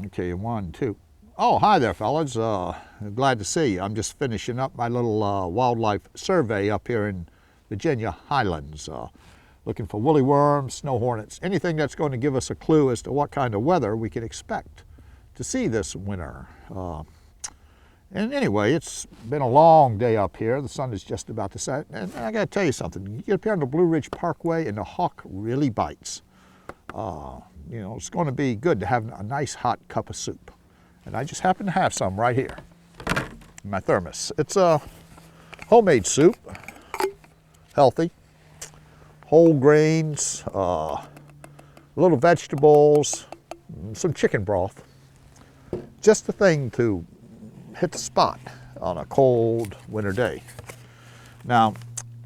Okay, 1, 2. Oh, hi there, fellas. Glad to see you. I'm just finishing up my little wildlife survey up here in Virginia Highlands. Looking for woolly worms, snow hornets, anything that's going to give us a clue as to what kind of weather we can expect to see this winter. And anyway, it's been a long day up here. The sun is just about to set. And I got to tell you something. You get up here on the Blue Ridge Parkway and the hawk really bites. You know, it's going to be good to have a nice hot cup of soup. And I just happen to have some right here in my thermos. It's a homemade soup, healthy, whole grains, little vegetables, some chicken broth. Just the thing to hit the spot on a cold winter day. Now,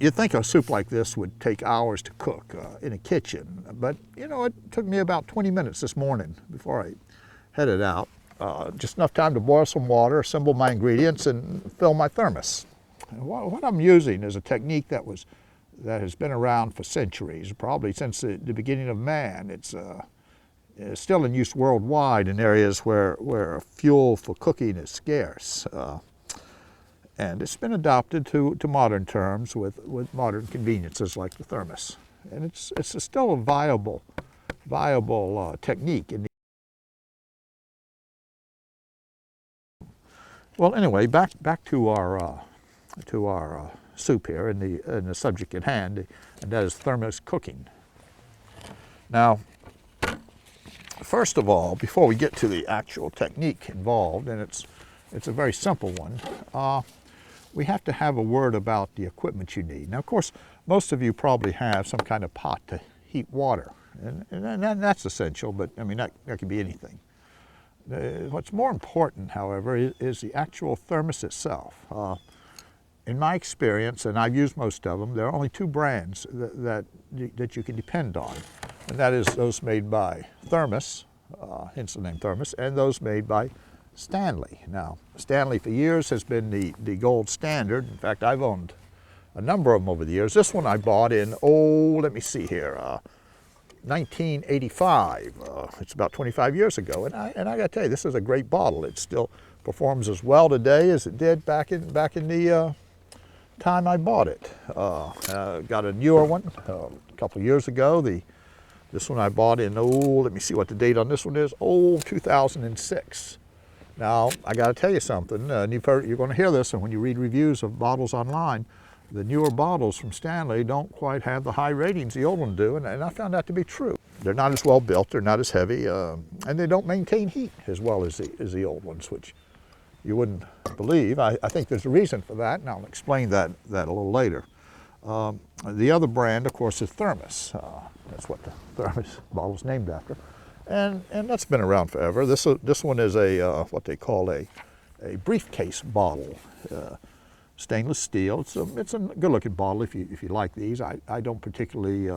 you'd think a soup like this would take hours to cook in a kitchen, but you know, it took me about 20 minutes this morning before I headed out. Just enough time to boil some water, assemble my ingredients, and fill my thermos. And what I'm using is a technique that has been around for centuries, probably since the beginning of man. It's still in use worldwide in areas where fuel for cooking is scarce. And it's been adopted to modern terms with modern conveniences like the thermos. And it's still a viable technique. Well, anyway, back to our soup here in the subject at hand, and that is Thermos Cooking. Now, first of all, before we get to the actual technique involved, and it's a very simple one, we have to have a word about the equipment you need. Now, of course, most of you probably have some kind of pot to heat water, and that's essential, but I mean, that could be anything. What's more important, however, is the actual thermos itself. In my experience, and I've used most of them, there are only two brands that you can depend on, and that is those made by Thermos, hence the name Thermos, and those made by Stanley. Now, Stanley for years has been the gold standard. In fact, I've owned a number of them over the years. This one I bought in, let me see here, 1985. It's about 25 years ago, and I got to tell you, this is a great bottle. It still performs as well today as it did back in the time I bought it. Got a newer one a couple of years ago. This one I bought in, let me see what the date on this one is, 2006. Now, I got to tell you something, and you're going to hear this, and when you read reviews of bottles online, the newer bottles from Stanley don't quite have the high ratings the old ones do, and I found that to be true. They're not as well built, they're not as heavy, and they don't maintain heat as well as the old ones, which you wouldn't believe. I think there's a reason for that, and I'll explain that a little later. The other brand, of course, is Thermos. That's what the Thermos bottle is named after. And that's been around forever. This one is what they call a briefcase bottle, stainless steel. It's a good-looking bottle if you like these. I don't particularly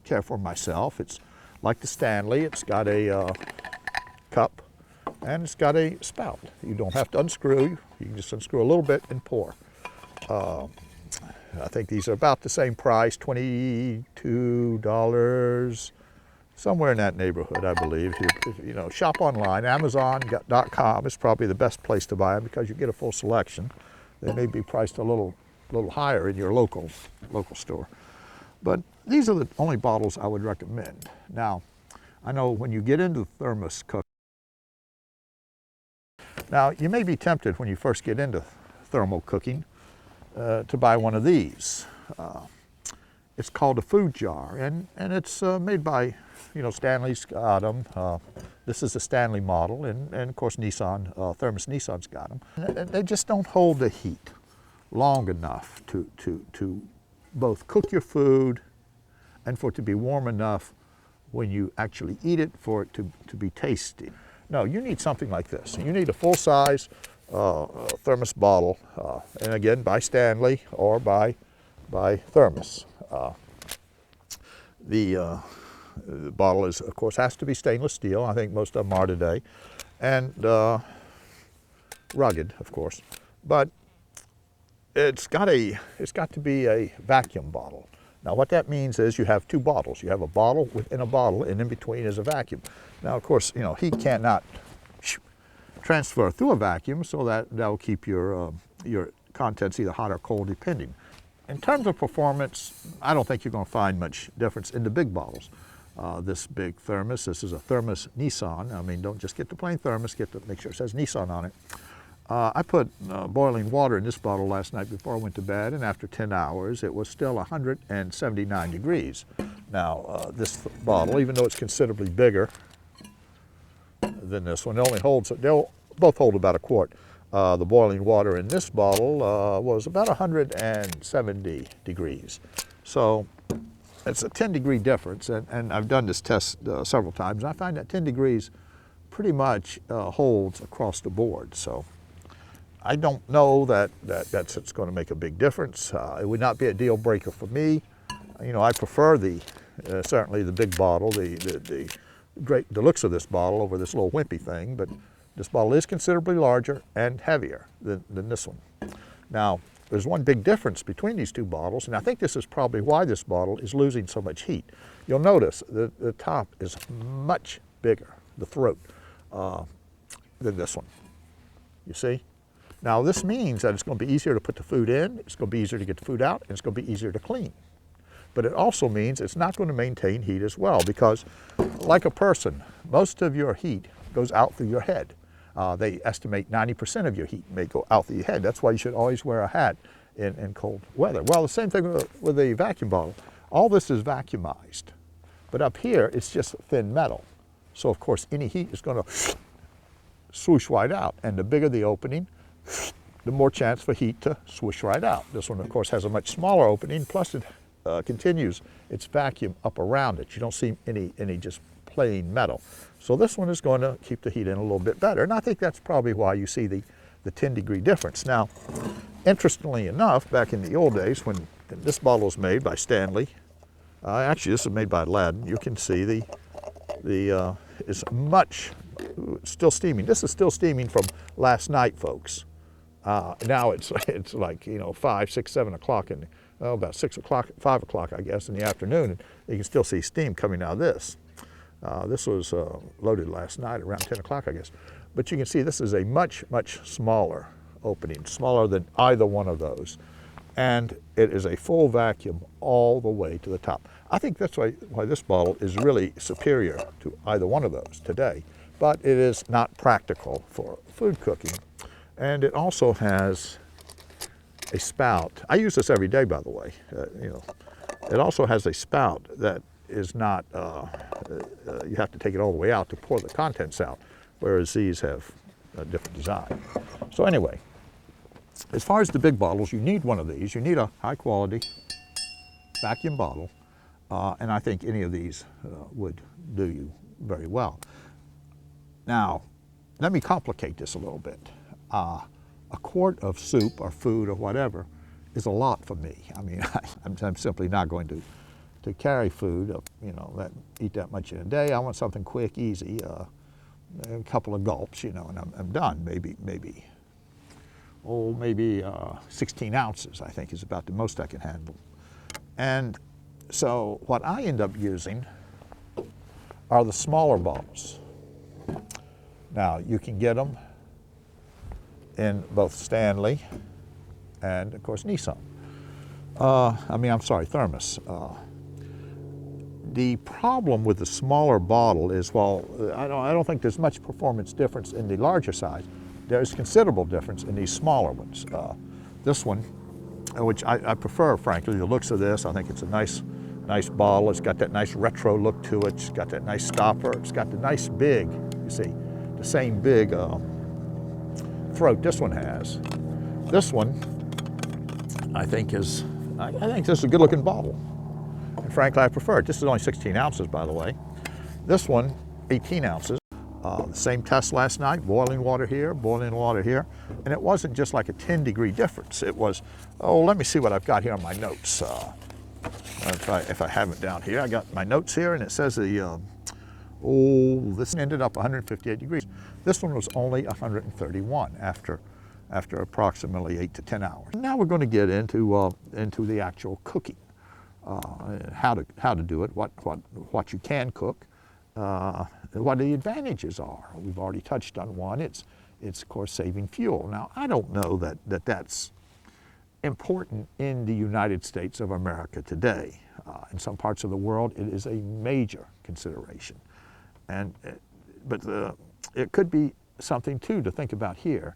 care for myself. It's like the Stanley. It's got a cup and it's got a spout. You don't have to unscrew. You can just unscrew a little bit and pour. I think these are about the same price, $22. Somewhere in that neighborhood, I believe. If you shop online, Amazon.com is probably the best place to buy them because you get a full selection. They may be priced a little higher in your local store. But these are the only bottles I would recommend. Now, I know when you get into thermos cooking, now you may be tempted when you first get into thermal cooking to buy one of these. It's called a food jar, and it's made by, Stanley's got them. This is a Stanley model, and of course Thermos Nissan's got them. And they just don't hold the heat long enough to both cook your food and for it to be warm enough when you actually eat it for it to be tasty. No, you need something like this. You need a full-size thermos bottle, and again, by Stanley or by Thermos. The bottle of course, has to be stainless steel. I think most of them are today, and rugged, of course. But it's got to be a vacuum bottle. Now what that means is you have two bottles. You have a bottle within a bottle, and in between is a vacuum. Now of course, heat cannot transfer through a vacuum, so that will keep your contents either hot or cold depending. In terms of performance, I don't think you're going to find much difference in the big bottles. This big thermos, this is a Thermos Nissan. I mean, don't just get the plain thermos, make sure it says Nissan on it. I put boiling water in this bottle last night before I went to bed, and after 10 hours, it was still 179 degrees. Now, this bottle, even though it's considerably bigger than this one, they'll both hold about a quart. The boiling water in this bottle was about 170 degrees. So it's a 10-degree difference, and I've done this test several times, and I find that 10 degrees pretty much holds across the board. So I don't know that's going to make a big difference. It would not be a deal breaker for me. I prefer certainly the big bottle, the looks of this bottle over this little wimpy thing, but this bottle is considerably larger and heavier than this one. Now, there's one big difference between these two bottles, and I think this is probably why this bottle is losing so much heat. You'll notice that the top is much bigger, the throat, than this one. You see? Now, this means that it's going to be easier to put the food in, it's going to be easier to get the food out, and it's going to be easier to clean. But it also means it's not going to maintain heat as well, because like a person, most of your heat goes out through your head. They estimate 90% of your heat may go out through your head. That's why you should always wear a hat in cold weather. Well, the same thing with a vacuum bottle. All this is vacuumized, but up here it's just thin metal. So of course any heat is going to swoosh right out, and the bigger the opening, the more chance for heat to swoosh right out. This one of course has a much smaller opening, plus it continues its vacuum up around it. You don't see any just plain metal. So this one is going to keep the heat in a little bit better, and I think that's probably why you see the 10-degree difference. Now, interestingly enough, back in the old days when this bottle was made by Stanley, actually this is made by Aladdin, you can see it's still steaming. This is still steaming from last night, folks. Now it's like 5, 6, 7 o'clock about 6 o'clock, 5 o'clock, I guess, in the afternoon, and you can still see steam coming out of this. This was loaded last night around 10 o'clock, I guess. But you can see this is a much, much smaller opening, smaller than either one of those. And it is a full vacuum all the way to the top. I think that's why this bottle is really superior to either one of those today. But it is not practical for food cooking. And it also has a spout. I use this every day, by the way. It also has a spout that is not, you have to take it all the way out to pour the contents out, whereas these have a different design. So anyway, as far as the big bottles, you need one of these. You need a high quality vacuum bottle, and I think any of these would do you very well. Now, let me complicate this a little bit. A quart of soup or food or whatever is a lot for me. I mean, I'm simply not going to carry food, eat that much in a day. I want something quick, easy, a couple of gulps, and I'm done. Maybe 16 ounces, I think, is about the most I can handle. And so what I end up using are the smaller bottles. Now, you can get them in both Stanley and, of course, Nissan. Thermos. The problem with the smaller bottle is, well, I don't think there's much performance difference in the larger size. There's considerable difference in these smaller ones. This one, which I prefer, frankly, the looks of this. I think it's a nice bottle. It's got that nice retro look to it. It's got that nice stopper. It's got the nice big, you see, the same big throat this one has. This one, I think this is a good-looking bottle. And frankly, I prefer it. This is only 16 ounces, by the way. This one, 18 ounces. The same test last night, boiling water here, and it wasn't just like a 10-degree difference. It was, let me see what I've got here on my notes. If I have it down here, I got my notes here, and it says this ended up 158 degrees. This one was only 131 after approximately 8 to 10 hours. Now we're going to get into the actual cooking. how to do it, what you can cook, what the advantages are. We've already touched on one. It's of course saving fuel. Now I don't know that's important in the United States of America today. In some parts of the world, it is a major consideration, but it could be something too to think about here.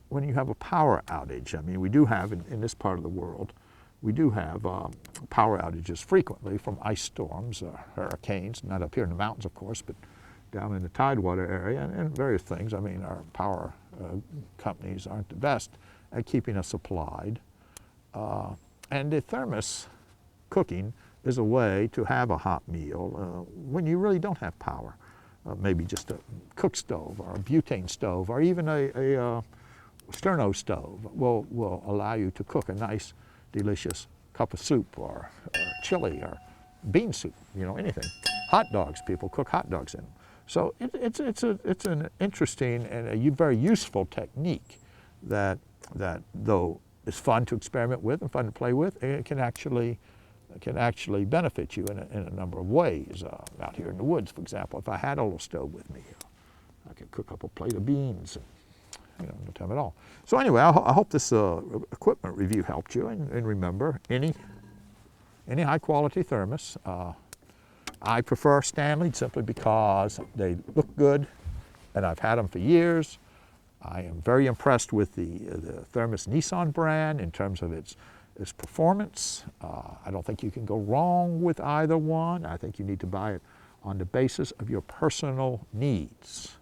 When you have a power outage, I mean, we do have in this part of the world, we do have power outages frequently from ice storms, hurricanes, not up here in the mountains, of course, but down in the Tidewater area and various things. I mean, our power companies aren't the best at keeping us supplied. And the Thermos Cooking is a way to have a hot meal when you really don't have power. Maybe just a cook stove or a butane stove or even a sterno stove will allow you to cook a nice, delicious cup of soup or chili or bean soup, you know, anything. Hot dogs, people cook hot dogs in them. So it's an interesting and a very useful technique that though is fun to experiment with and fun to play with, it can actually benefit you in a number of ways. Out here in the woods, for example, if I had a little stove with me, I could cook up a plate of beans, and, you know, no time at all. So anyway, I hope this equipment review helped you. And remember, any high quality thermos. I prefer Stanley simply because they look good, and I've had them for years. I am very impressed with the Thermos Nissan brand in terms of its performance. I don't think you can go wrong with either one. I think you need to buy it on the basis of your personal needs.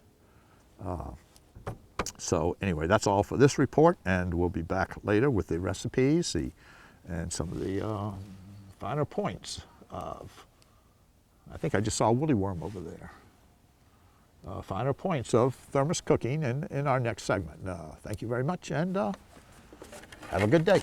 So anyway, that's all for this report, and we'll be back later with the recipes and some of the finer points of, I think I just saw a woolly worm over there. Finer points of Thermos Cooking in our next segment. Thank you very much, and have a good day.